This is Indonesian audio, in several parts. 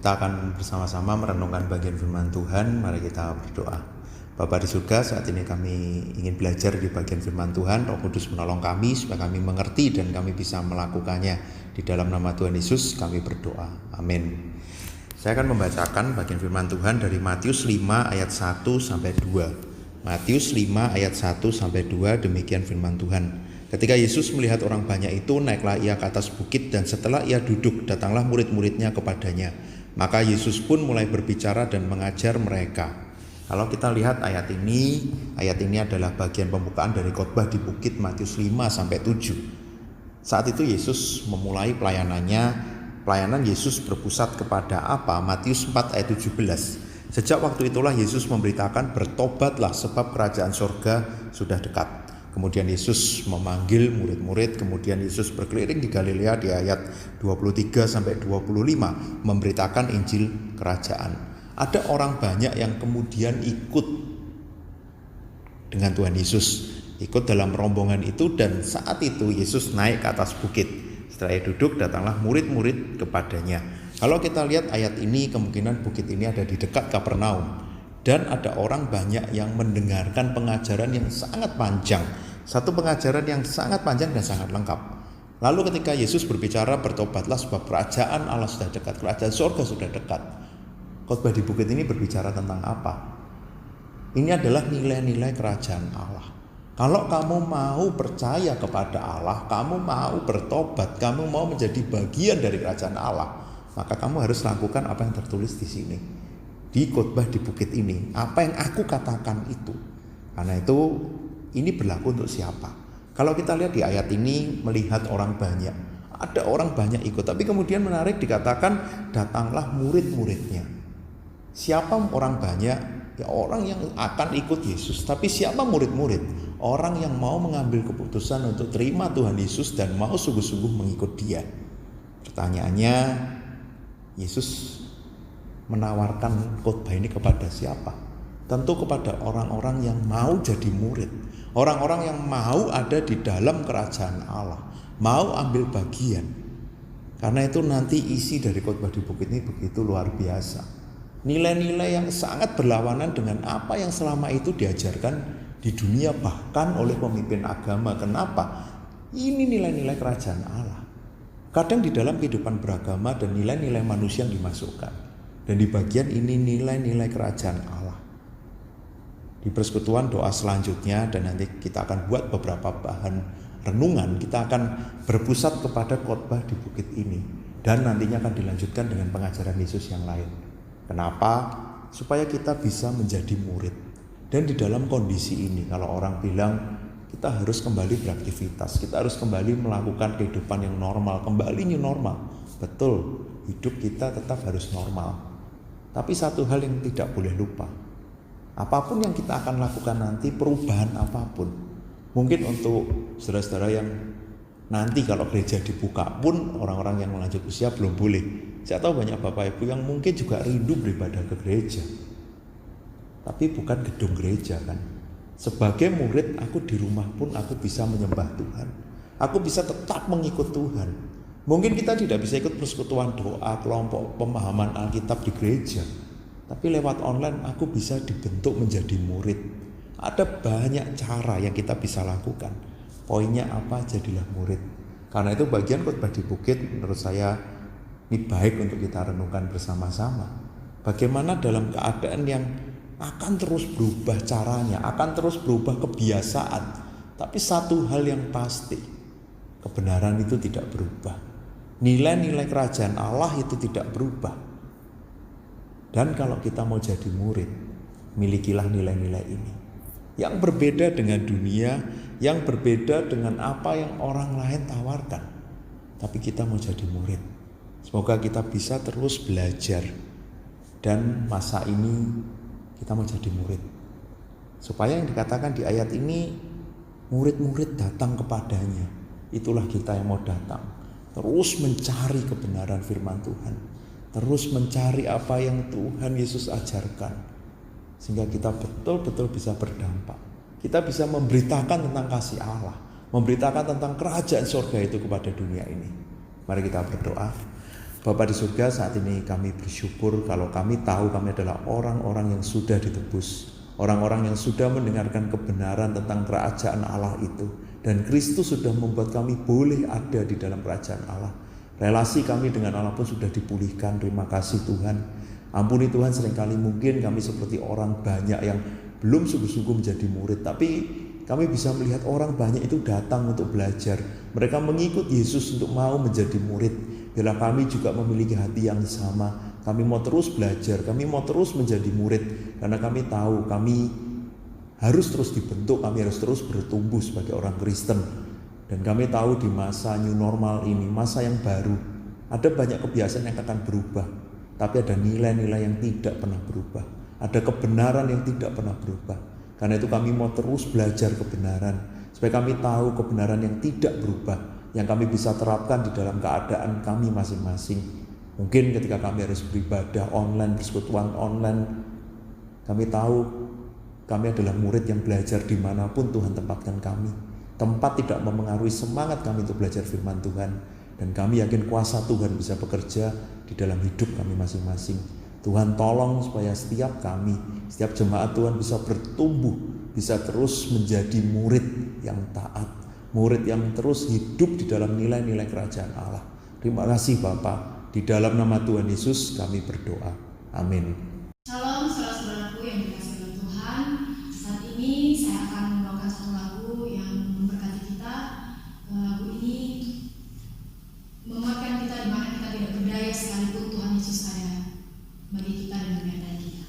Kita akan bersama-sama merenungkan bagian firman Tuhan. Mari kita berdoa. Bapa di surga, saat ini kami ingin belajar di bagian firman Tuhan. Roh Kudus menolong kami supaya kami mengerti dan kami bisa melakukannya. Di dalam nama Tuhan Yesus kami berdoa. Amin. Saya akan membacakan bagian firman Tuhan dari Matius 5 ayat 1 sampai 2. Matius 5 ayat 1 sampai 2, demikian firman Tuhan. Ketika Yesus melihat orang banyak itu, naiklah ia ke atas bukit, dan setelah ia duduk, datanglah murid-muridnya kepadanya. Maka Yesus pun mulai berbicara dan mengajar mereka. Kalau kita lihat ayat ini adalah bagian pembukaan dari khotbah di bukit Matius 5 sampai 7. Saat itu Yesus memulai pelayanannya. Pelayanan Yesus berpusat kepada apa? Matius 4 ayat 17. Sejak waktu itulah Yesus memberitakan, bertobatlah sebab kerajaan surga sudah dekat. Kemudian Yesus memanggil murid-murid, kemudian Yesus berkeliling di Galilea di ayat 23 sampai 25 memberitakan Injil kerajaan. Ada orang banyak yang kemudian ikut dengan Tuhan Yesus, ikut dalam rombongan itu, dan saat itu Yesus naik ke atas bukit. Setelah ia duduk, datanglah murid-murid kepadanya. Kalau kita lihat ayat ini, kemungkinan bukit ini ada di dekat Kapernaum. Dan ada orang banyak yang mendengarkan pengajaran yang sangat panjang. Satu pengajaran yang sangat panjang dan sangat lengkap. Lalu ketika Yesus berbicara, bertobatlah sebab kerajaan Allah sudah dekat, kerajaan surga sudah dekat. Khotbah di bukit ini berbicara tentang apa? Ini adalah nilai-nilai kerajaan Allah. Kalau kamu mau percaya kepada Allah, kamu mau bertobat, kamu mau menjadi bagian dari kerajaan Allah, maka kamu harus lakukan apa yang tertulis di sini. Di khotbah di bukit ini, apa yang aku katakan itu. Karena itu ini berlaku untuk siapa? Kalau kita lihat di ayat ini, melihat orang banyak, ada orang banyak ikut, tapi kemudian menarik dikatakan datanglah murid-muridnya. Siapa orang banyak? Ya orang yang akan ikut Yesus. Tapi siapa murid-murid? Orang yang mau mengambil keputusan untuk terima Tuhan Yesus dan mau sungguh-sungguh mengikut Dia. Pertanyaannya, Yesus menawarkan khotbah ini kepada siapa? Tentu kepada orang-orang yang mau jadi murid, orang-orang yang mau ada di dalam kerajaan Allah, mau ambil bagian. Karena itu nanti isi dari khotbah di bukit ini begitu luar biasa. Nilai-nilai yang sangat berlawanan dengan apa yang selama itu diajarkan di dunia, bahkan oleh pemimpin agama. Kenapa? Ini nilai-nilai kerajaan Allah. Kadang di dalam kehidupan beragama dan nilai-nilai manusia yang dimasukkan. Dan di bagian ini nilai-nilai kerajaan Allah. Di persekutuan doa selanjutnya, dan nanti kita akan buat beberapa bahan renungan, kita akan berpusat kepada khotbah di bukit ini. Dan nantinya akan dilanjutkan dengan pengajaran Yesus yang lain. Kenapa? Supaya kita bisa menjadi murid. Dan di dalam kondisi ini, kalau orang bilang kita harus kembali beraktivitas, kita harus kembali melakukan kehidupan yang normal, kembali new normal. Betul, hidup kita tetap harus normal. Tapi satu hal yang tidak boleh lupa, apapun yang kita akan lakukan nanti, perubahan apapun, mungkin untuk saudara-saudara yang nanti kalau gereja dibuka pun orang-orang yang lanjut usia belum boleh. Saya tahu banyak bapak ibu yang mungkin juga rindu beribadah ke gereja, tapi bukan gedung gereja kan. Sebagai murid, aku di rumah pun aku bisa menyembah Tuhan, aku bisa tetap mengikut Tuhan. Mungkin kita tidak bisa ikut persekutuan doa, kelompok pemahaman Alkitab di gereja, tapi lewat online aku bisa dibentuk menjadi murid. Ada banyak cara yang kita bisa lakukan. Poinnya apa? Jadilah murid. Karena itu bagian khotbah di bukit menurut saya ini baik untuk kita renungkan bersama-sama. Bagaimana dalam keadaan yang akan terus berubah caranya, akan terus berubah kebiasaan, tapi satu hal yang pasti, kebenaran itu tidak berubah. Nilai-nilai kerajaan Allah itu tidak berubah. Dan kalau kita mau jadi murid, milikilah nilai-nilai ini. Yang berbeda dengan dunia, yang berbeda dengan apa yang orang lain tawarkan. Tapi kita mau jadi murid. Semoga kita bisa terus belajar. Dan masa ini kita mau jadi murid. Supaya yang dikatakan di ayat ini, murid-murid datang kepadanya. Itulah kita yang mau datang. Terus mencari kebenaran firman Tuhan, terus mencari apa yang Tuhan Yesus ajarkan, sehingga kita betul-betul bisa berdampak. Kita bisa memberitakan tentang kasih Allah, memberitakan tentang kerajaan surga itu kepada dunia ini. Mari kita berdoa. Bapa di surga, saat ini kami bersyukur kalau kami tahu kami adalah orang-orang yang sudah ditebus, orang-orang yang sudah mendengarkan kebenaran tentang kerajaan Allah itu, dan Kristus sudah membuat kami boleh ada di dalam kerajaan Allah. Relasi kami dengan Allah pun sudah dipulihkan. Terima kasih Tuhan. Ampuni Tuhan, seringkali mungkin kami seperti orang banyak yang belum sungguh-sungguh menjadi murid, tapi kami bisa melihat orang banyak itu datang untuk belajar. Mereka mengikut Yesus untuk mau menjadi murid. Bila kami juga memiliki hati yang sama, kami mau terus belajar, kami mau terus menjadi murid, karena kami tahu kami harus terus dibentuk, kami harus terus bertumbuh sebagai orang Kristen. Dan kami tahu di masa new normal ini, masa yang baru, ada banyak kebiasaan yang akan berubah, tapi ada nilai-nilai yang tidak pernah berubah, ada kebenaran yang tidak pernah berubah. Karena itu kami mau terus belajar kebenaran, supaya kami tahu kebenaran yang tidak berubah, yang kami bisa terapkan di dalam keadaan kami masing-masing. Mungkin ketika kami harus beribadah online, persekutuan online, kami tahu kami adalah murid yang belajar dimanapun Tuhan tempatkan kami. Tempat tidak memengaruhi semangat kami untuk belajar firman Tuhan. Dan kami yakin kuasa Tuhan bisa bekerja di dalam hidup kami masing-masing. Tuhan tolong supaya setiap kami, setiap jemaat Tuhan bisa bertumbuh, bisa terus menjadi murid yang taat, murid yang terus hidup di dalam nilai-nilai kerajaan Allah. Terima kasih Bapa. Di dalam nama Tuhan Yesus kami berdoa. Amin. Shalom saudara-saudaraku yang dikasihi oleh Tuhan. Saat ini saya akan membawakan satu lagu yang memberkati kita. Lagu ini menguatkan kita di mana kita tidak berdaya sekalipun Tuhan Yesus ada bagi kita dan menyertai kita.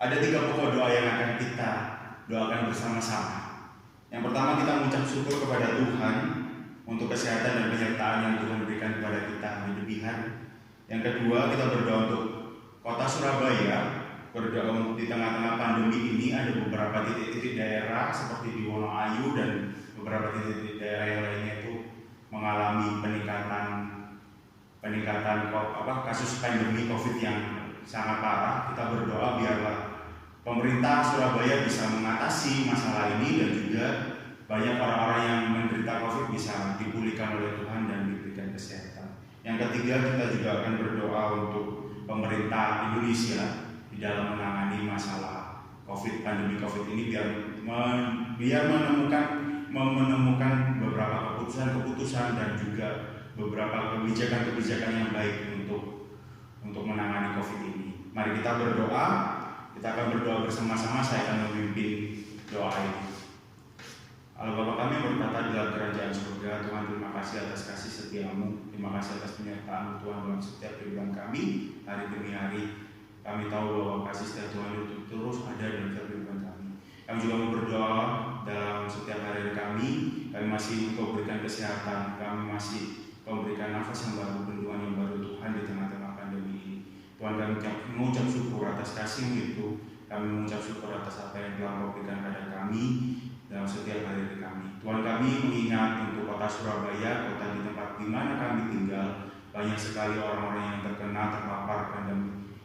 Ada 3 pokok doa yang akan kita doakan bersama-sama. Yang pertama, kita mengucap syukur kepada Tuhan untuk kesehatan dan penyertaan yang Tuhan berikan kepada kita berlebihan. Yang kedua, kita berdoa untuk kota Surabaya, berdoa di tengah-tengah pandemi ini. Ada beberapa titik-titik daerah seperti di Wonoayu dan beberapa titik-titik daerah yang lainnya itu mengalami peningkatan kasus pandemi COVID yang sangat parah. Kita berdoa biarlah pemerintah Surabaya bisa mengatasi masalah ini dan juga banyak orang-orang yang menderita COVID bisa dipulihkan oleh Tuhan dan diberikan kesehatan. Yang ketiga, kita juga akan berdoa untuk pemerintah Indonesia di dalam menangani masalah pandemi COVID ini biar menemukan beberapa keputusan dan juga beberapa kebijakan yang baik untuk menangani COVID ini. Mari kita berdoa. Kita akan berdoa bersama-sama. Saya akan memimpin doa ini. Allah Bapa kami yang berkata di dalam kerajaan surga, Tuhan, terima kasih atas kasih setia-Mu, terima kasih atas penyertaan Tuhan dalam setiap kehidupan kami hari demi hari. Kami tahu bahwa kasih setia Tuhan itu terus ada dalam kehidupan kami. Kami juga mau berdoa dalam setiap hari kami masih Engkau berikan kesehatan, kami masih Engkau berikan nafas yang baru, bentuan yang baru Tuhan di tengah-tengah pandemi ini. Tuhan, kami mengucap syukur atas kasih-Mu itu, kami mengucap syukur atas apa yang telah Engkau berikan pada kami dalam setiap hari kami. Tuhan, kami mengingat untuk kota Surabaya, kota di tempat di mana kami tinggal, banyak sekali orang-orang yang terpapar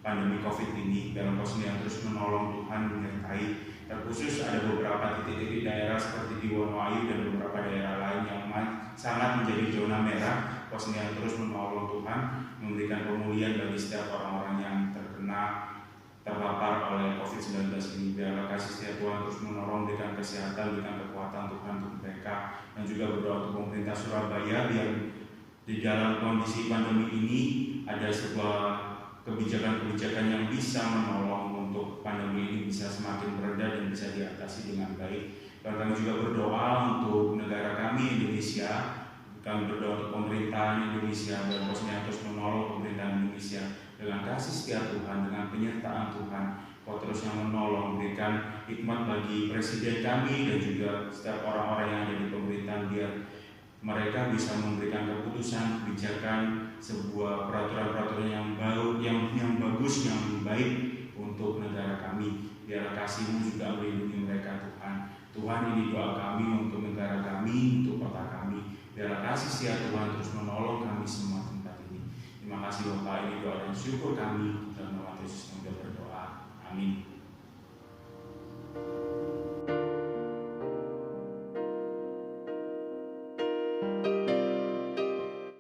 pandemi COVID ini. Dalam Kau sendiri yang terus menolong, Tuhan menyertai. Terkhusus ada beberapa titik-titik daerah seperti di Wonoayu dan beberapa daerah lain yang sangat menjadi zona merah. Kau sendiri yang terus menolong, Tuhan, memberikan pemulihan bagi setiap orang-orang yang terpapar oleh COVID-19 ini. Biarlah kasih setia Tuhan terus menolong, berikan kesehatan, berikan kekuatan Tuhan untuk mereka. Dan juga berdoa untuk pemerintah Surabaya biar di dalam kondisi pandemi ini ada sebuah kebijakan-kebijakan yang bisa menolong untuk pandemi ini bisa semakin mereda dan bisa diatasi dengan baik. Dan kami juga berdoa untuk negara kami Indonesia. Kami berdoa untuk pemerintahan Indonesia dan Kau terus menolong pemerintahan Indonesia dengan kasih setia Tuhan, dengan penyertaan Tuhan. Kau terus yang menolong, berikan hikmat bagi presiden kami dan juga setiap orang-orang yang ada di pemerintahan biar mereka bisa memberikan keputusan, kebijakan, sebuah peraturan-peraturan yang baru, yang bagus, yang baik untuk negara kami. Biar kasih-Mu juga melindungi mereka Tuhan. Tuhan, ini doa kami untuk negara kami, untuk kota kami. Biar kasih setia Tuhan terus menolong kami semua tempat ini. Terima kasih Bapak, ini doa dan syukur kami dalam nama Yesus yang berdoa. Amin.